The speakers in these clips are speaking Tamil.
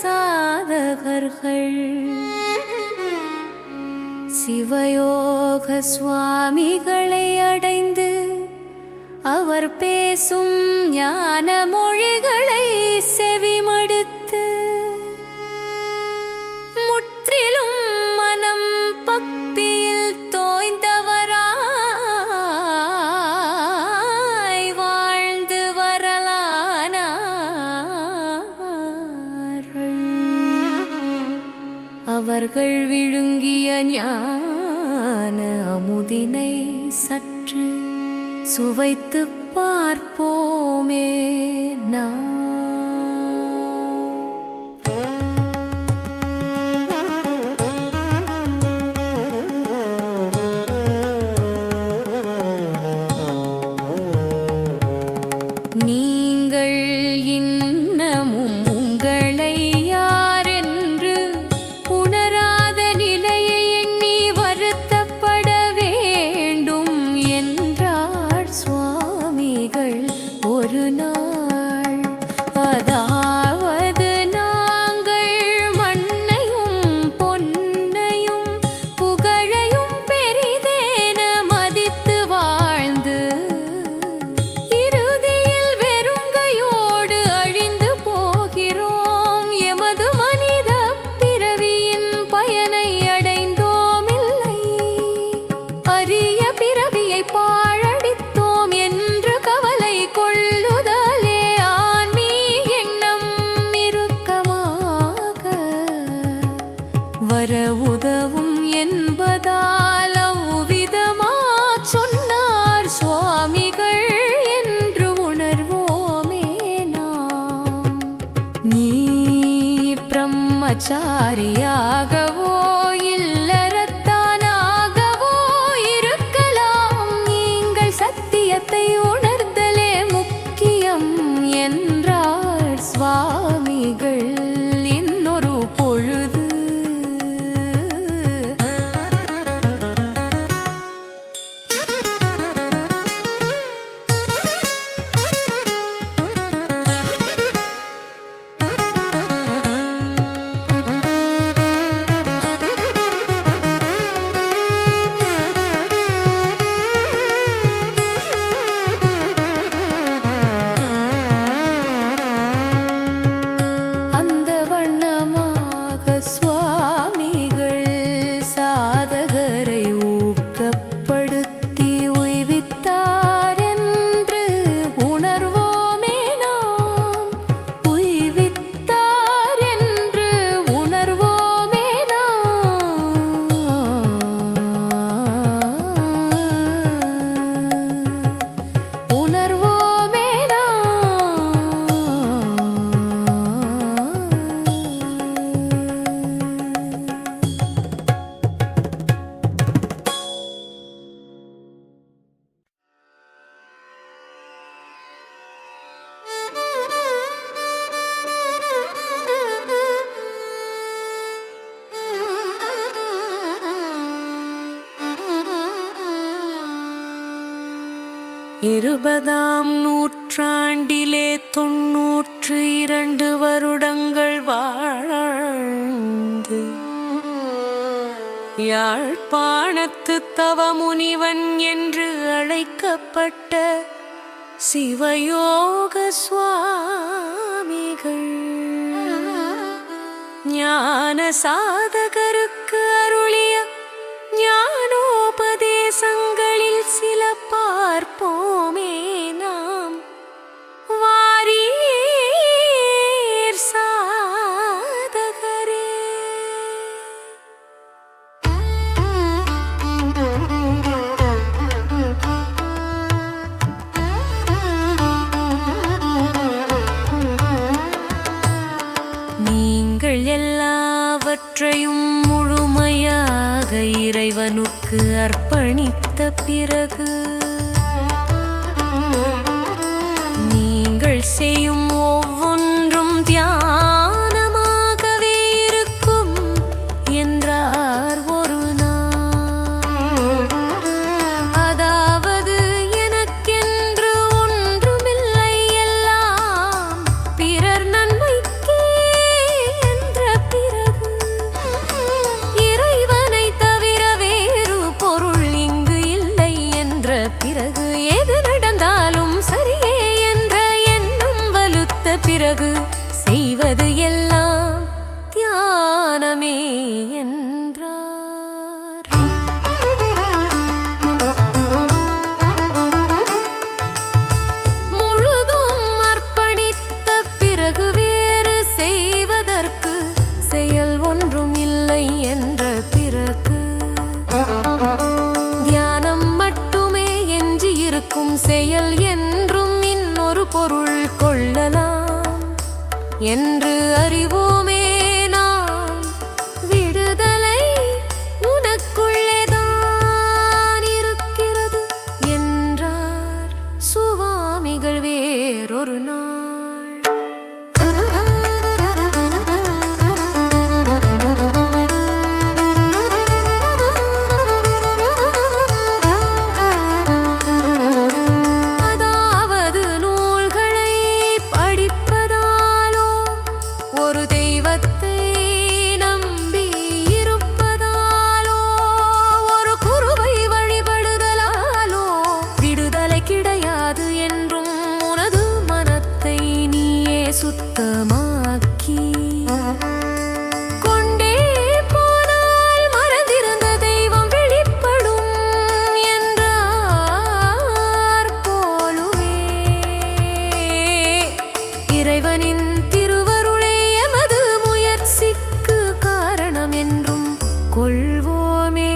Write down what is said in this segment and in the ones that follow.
சாதகர்கள் சிவயோக சுவாமிகளை அடைந்து அவர் பேசும் ஞான மொழிகளை செவிமடுத்து முற்றிலும் மனம் பக்தியில் தோய்ந்தவராய் வாழ்ந்து வரலானார்கள். அவர்கள் விழுங்கிய ஞான அமுதினை சற்று சுவைத்து பார்ப்போமே நாம். நீங்கள் இன்னமும் உங்களை யாரென்று உணராத நிலையை எண்ணி வருத்தப்பட வேண்டும் என்றார் சுவாமிகள் ஒரு நாள். அதாவது நாங்கள் மண்ணையும் பொன்னையும் புகழையும் பெரிதேன மதித்து வாழ்ந்து இறுதியில் வெறுங்கையோடு அழிந்து போகிறோம். எமது மனித பிறவியின் பயனை அடைந்தோமில்லை, அரிய பிறவியை பாழடித்தோம் என்று கவலை கொள்ளுதலே ஆன்மீக எண்ணம் இறுக்கமாக வர உதவும் என்பதால் அவ்விதமாச் சொன்னார் சுவாமிகள் என்று உணர்வோமே நாம். நீ பிரம்மச்சாரியாகவோ இல்லறத்தானாகவோ இருக்கலாம், நீங்கள் சத்தியத்தை உணர்தலே முக்கியம் என்றார் சுவாமிகள் இன்னொரு பொழுது. அந்த வண்ணமாக சுவாமிகள் சாதகரை ஊக்கப்படுத்தி உய்வித்தார் என்று உணர்வோமே நாம். உய்வித்தார் என்று உணர்வோமே நாம். உணர்வோமே இருபதாம் நூற்றாண்டிலே 92 வருடங்கள் வாழ்ந்து யாழ்ப்பாணத்து தவமுனிவன் என்று அழைக்கப்பட்ட சிவயோக சுவாமிகள் ஞான சாதகருக்கு அருளிய ஞானோபதேசங்களில் சில பார்ப்போமே நாம். வாரீர் சாதகரே. நீங்கள் எல்லாவற்றையும் முழுமையாக இறைவனுக்கு அர்ப்பணித்த பிறகு நீங்கள் செய்யும் ஒவ்வொன்றும் தியானமாகவே இருக்கும் என்றார் ஒரு நாள். அதாவது எனக்கென்று ஒன்றுமில்லை, எல்லாம் பிறர் நன்மைக்கே புதையல் என்றும் இன்னொரு பொருள் கொள்ளலாம் என்று அறிவோமே நாம். விடுதலை உனக்குள்ளேதான் இருக்கிறது என்றார் சுவாமிகள் வேறொரு நாள். சுத்தமாக்கி கொண்டே போனால் மறந்திருந்த தெய்வம் வெளிப்படும் என்றார் போலுவே. இறைவனின் திருவருளே எமது முயற்சிக்கு காரணம் என்றும் கொள்வோமே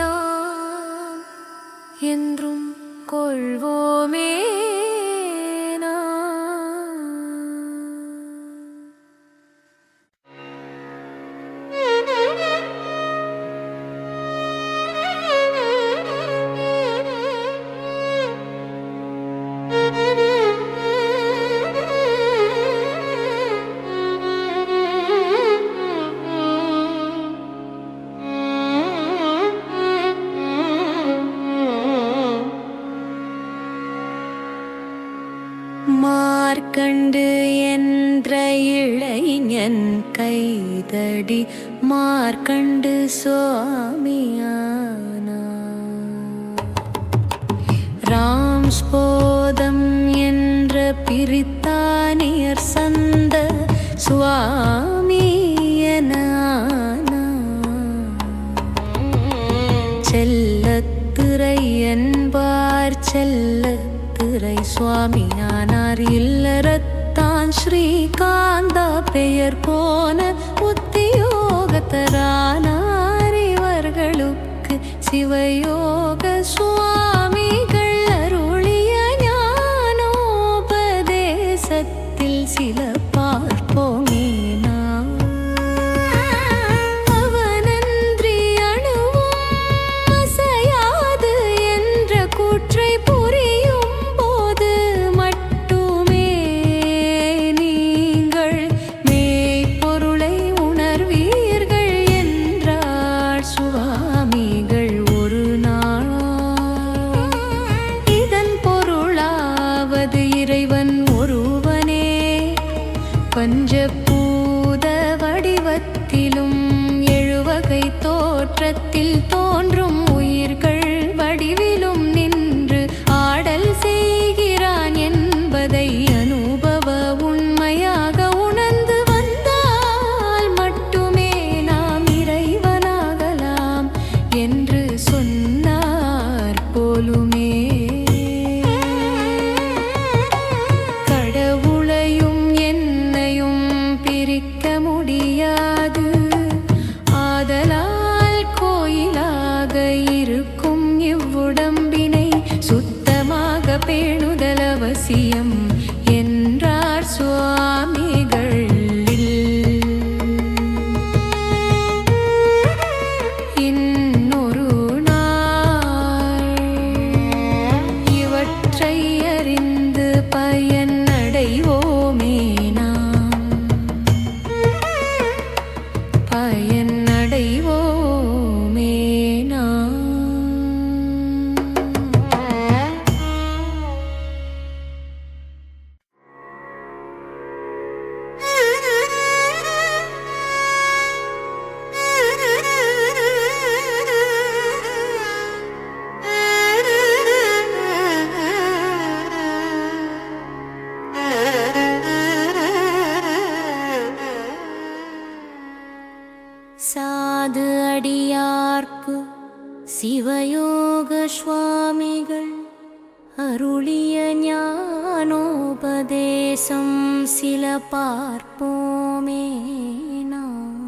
நாம், என்றும் கொள்வோமே. மார்க்கண்டு என்ற இளைஞன் கைதடி மார்க்கண்டு சுவாமியானா. ராம்ஸ்போதம் என்ற பிரித்தானியர் சந்த சுவாமியனானா. செல்லத்துறை என்பார் செல்லத்துறை சுவாமியானார். இல்லறத்தான் ஸ்ரீகாந்தா பெயர் போன உத்தியோகத்தரானார். இவர்களுக்கு சிவயோக சுவாமிகள் அருளிய ஞானோபதேசத்தில் சில பார்ப்போமே நாம். அவனன்றி அணுவும் அசையாது என்ற கூற்றை புரியும் போது மட்டுமே நீங்கள் மெய்ப்பொருளை உணர்வீர்கள் என்றார் சுவாமிகள் ஒரு நாள். இதன் பொருளாவது இறைவன் ஒருவனே, பஞ்சபூத வடிவத்திலும் எழுவகை தோற்றத்தில் தோன்றும் உயிர்கள் வடிவிலும் நின்று ஆடல் செய்கிறான் என்பதை அனுபவ உண்மையாக உணர்ந்து வந்தால் மட்டுமே நாம் இறைவனாகலாம் என்று சொன்னார் போலுமே. கடவுளையும் என்னையும் பிரிக்க முடியாது, ஆதலால் கோயிலாக இருக்கும் இவ்வுடம்பினை சுத்தமாக பேணுதல் அவசியம் என்றார் சுவாமிகள். இன்னொரு நாள் இவற்றை அறிந்து பயன் அடைவோமே நாம், பயன் அடைவோமே நாம். சாது அடியார்க்கு சிவயோக சுவாமிகள் அருளிய ஞானோபதேசம் சில பார்ப்போமே நாம்.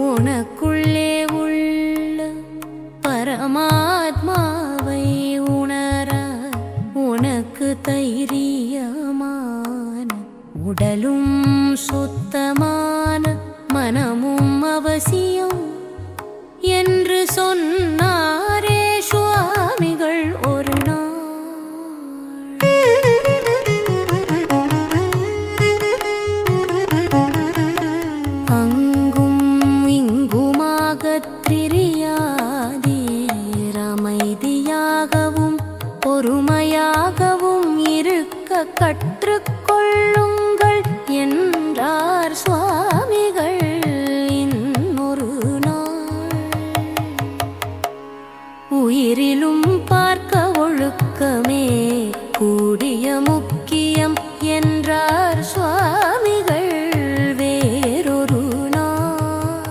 உனக்குள்ளே உள்ள பரமாத்மா உடலும் சுத்தமான மனமும் அவசியம் என்று சொன்னாரே சுவாமிகள் ஒரு நாள். அங்கும் இங்குமாகத் திரியாதீர், அமைதியாகவும் பொறுமையாகவும் இருக்க கற்றுக்கொள்ளுங்கள் என்றார் சுவாமிகள் இன்னொரு நாள். உயிரிலும் பார்க்க ஒழுக்கமே கூடிய முக்கியம் என்றார் சுவாமிகள் வேறொரு நாள்.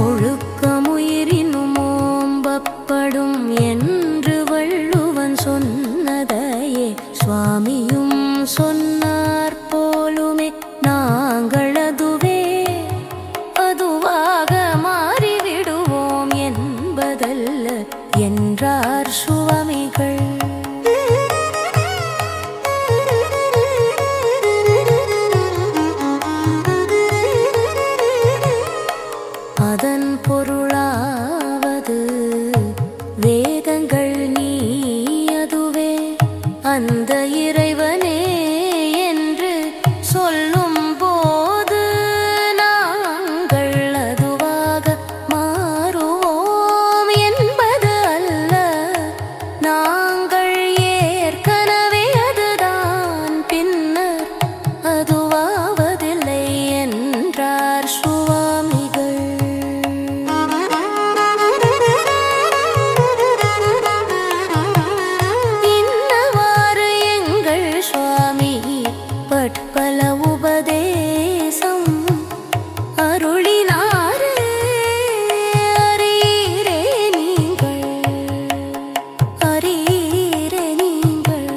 ஒழுக்கமுயிரினும் ஓம்பப்படும் என்று வள்ளுவன் சொன்னதையே சுவாமியும் சொன்னார் போலுமே. நாங்கள் அதுவாக மாறிவிடுவோம் என்பதல்ல என்றார் சுவாமிகள். அதன் பொருளாவது வேதங்கள் நீ அதுவே அந்த இறைவனே என்று சொல்லும் போது நாங்கள் அதுவாக மாறுவோம் என்பது அல்ல. நாங்கள் ஏற்கனவே அதுதான், பின்னர் அதுவாவதில்லை என்றார் சுவாமிகள். இன்னவாறு எங்கள் சுவாமி பற்பல உபதேசம் அருளினாரே. அரீரே நீங்கள், அரீரே நீங்கள்,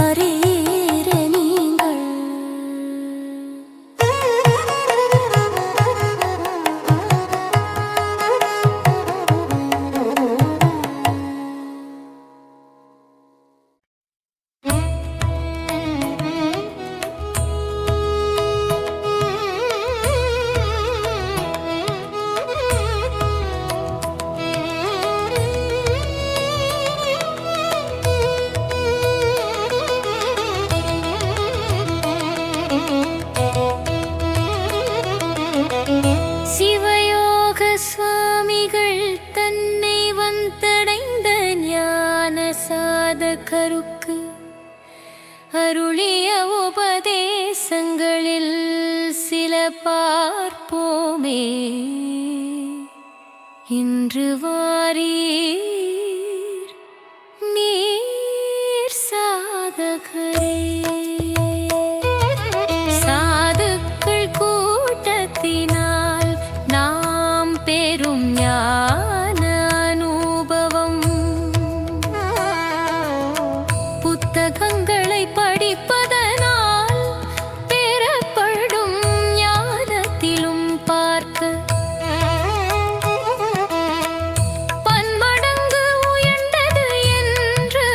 அரீரே நீங்கள். சிவயோக சுவாமிகள் தன்னை வந்தடைந்த ஞான சாதகருக்கு அருளிய உபதேசங்களில் சில பார்ப்போமே. இன்று வாரீர் நீர் சாதகரே. சாதுக்கள் கூட்டத்தினால் நாம் பெறும் ஞான அனுபவம் புத்தகங்களை படிப்பதனால் பெறப்படும் ஞானத்திலும் பார்க்க பன்மடங்கு உயர்ந்தது என்று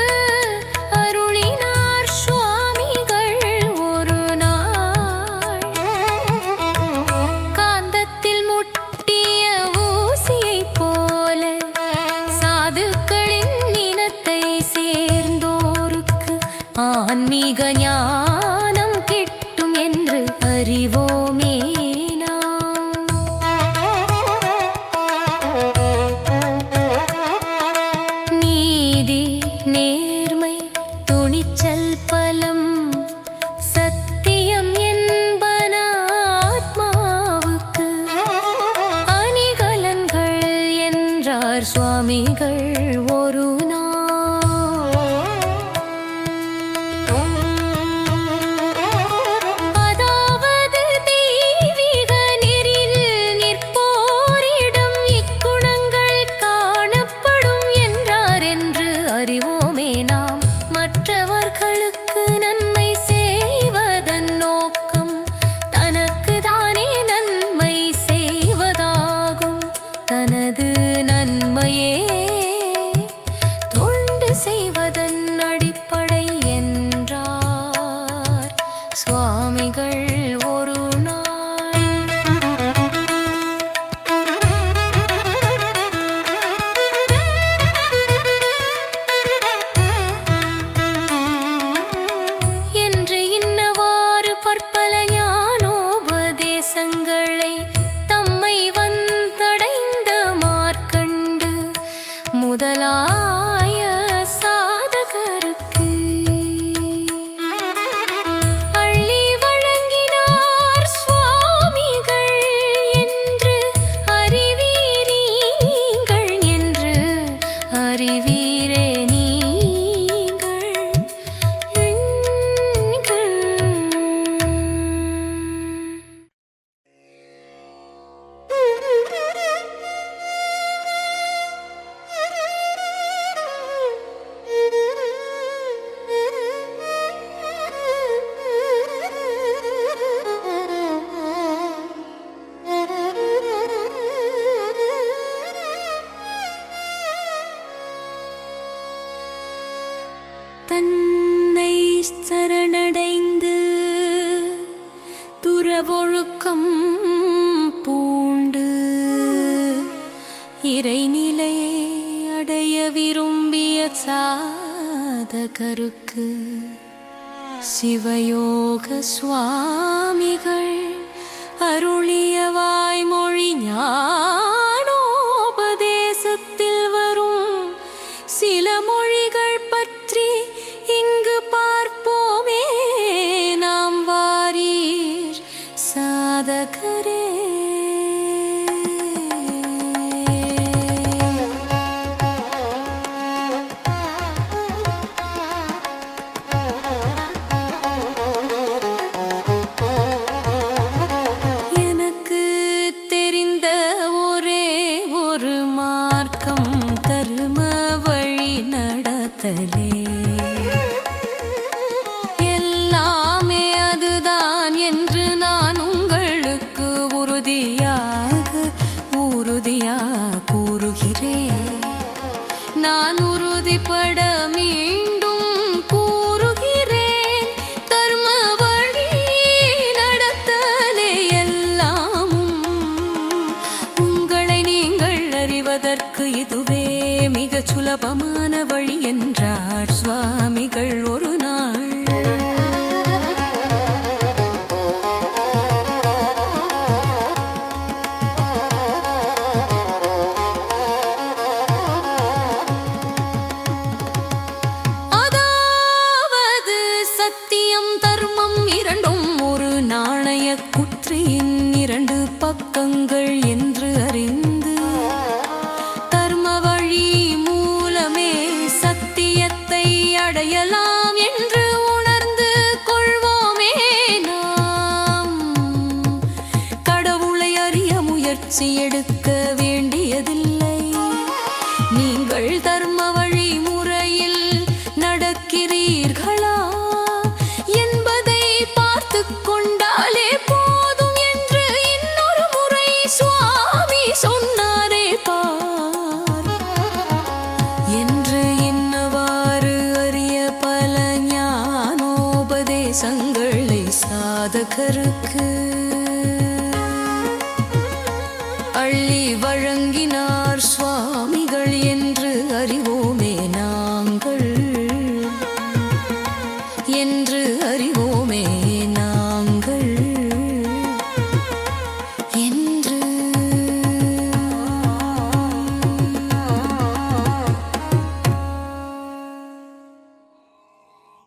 அருளினார் சுவாமிகள் ஒரு நாள். காந்தத்தில் முட்டிய ஊசியைப் போல சாதுக்களின் இனத்தை சேர்ந்தோருக்கு ஆன்மீக ஞானம் கிட்டும் என்று அறிவோமே நாம். நீதி, நேர்மை, துணிச்சல், பலம், சத்தியம் என்பன ஆத்மாவுக்கு அணிகலன்கள் என்றார் சுவாமிகள் ஒரு நாள். அதாவது தெய்வீக நெறியில் நிற்போரிடம் இக்குணங்கள் காணப்படும் என்றார் என்று அறிவோமே நாம். மற்றவர்களுக்கு நன்மை செய்வதன் நோக்கம் தனக்கு தானே நன்மை செய்வதாகும். தனது நன்மையே தன்னை சரணடைந்து துறவொழுக்கம் பூண்டு இறைநிலை அடைய விரும்பிய சாதகருக்கு சிவயோக சுவாமிகள் அருளிய வாய்மொழி ஞானோபதேசத்தில் வரும் சில மொழிகள் பற்றி இங்கு பார்ப்போமே. நாம் வாரீர் சாதகரே. எல்லாமே அதுதான் என்று நான் உங்களுக்கு உறுதியாக கூறுகிறேன். நான் உறுதிப்பட மீண்டும் கூறுகிறேன். தர்ம வழி நடத்தலே எல்லாமும் உங்களை நீங்கள் அறிவதற்கு இதுவே மிகச் சுலபமான வழி என்றார் சுவாமிகள் ஒரு நாள். அதாவது சத்தியம் தர்மம் இரண்டும் ஒரு நாணய குற்றியின் இரண்டு பக்கங்கள் என்று அறிந்து அடையலாம் என்று உணர்ந்து கொள்வோமே. நாம் கடவுளை அறிய முயற்சி எடுக்க வேண்டியதில்லை. நீங்கள் தர்ம வழி முறையில் நடக்கிறீர்களா என்பதை பார்த்து கொண்டாலே போதும் என்று இன்னொரு முறை சுவாமி சொன்னாரே பார் என்று சங்களை சாதகருக்கு அள்ளி